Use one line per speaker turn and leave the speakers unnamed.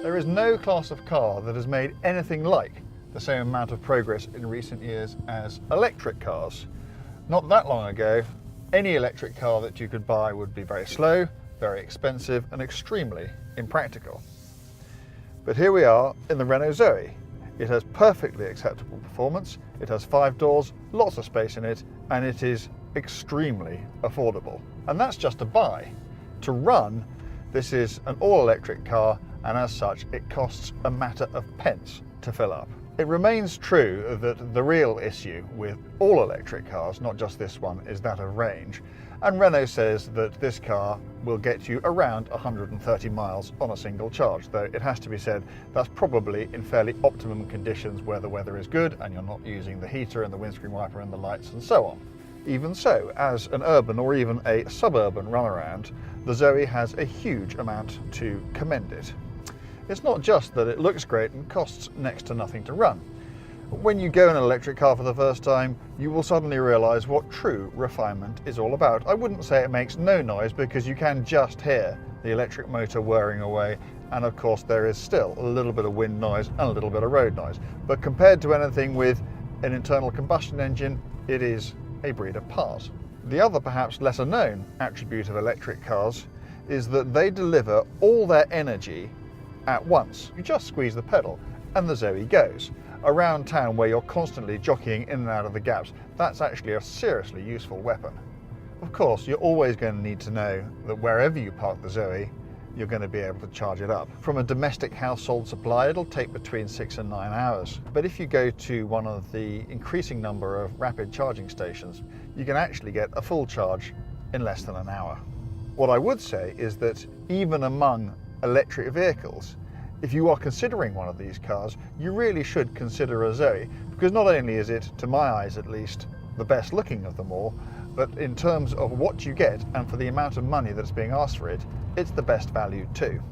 There is no class of car that has made anything like the same amount of progress in recent years as electric cars. Not that long ago, any electric car that you could buy would be very slow, very expensive and extremely impractical. But here we are in the Renault Zoe. It has perfectly acceptable performance, it has 5 doors, lots of space in it, and it is extremely affordable. And that's just to buy. To run, this is an all-electric car, and as such it costs a matter of pence to fill up. It remains true that the real issue with all electric cars, not just this one, is that of range. And Renault says that this car will get you around 130 miles on a single charge, though it has to be said that's probably in fairly optimum conditions where the weather is good and you're not using the heater and the windscreen wiper and the lights and so on. Even so, as an urban or even a suburban runaround, the Zoe has a huge amount to commend it. It's not just that it looks great and costs next to nothing to run. When you go in an electric car for the first time, you will suddenly realise what true refinement is all about. I wouldn't say it makes no noise because you can just hear the electric motor whirring away, and of course there is still a little bit of wind noise and a little bit of road noise. But compared to anything with an internal combustion engine, it is a breed apart. The other perhaps lesser known attribute of electric cars is that they deliver all their energy at once. You just squeeze the pedal and the Zoe goes. Around town where you're constantly jockeying in and out of the gaps, that's actually a seriously useful weapon. Of course, you're always going to need to know that wherever you park the Zoe, you're going to be able to charge it up. From a domestic household supply, it'll take between 6 and 9 hours. But if you go to one of the increasing number of rapid charging stations, you can actually get a full charge in less than an hour. What I would say is that even among electric vehicles, if you are considering one of these cars, you really should consider a Zoe, because not only is it, to my eyes at least, the best looking of them all, but in terms of what you get and for the amount of money that's being asked for it, it's the best value too.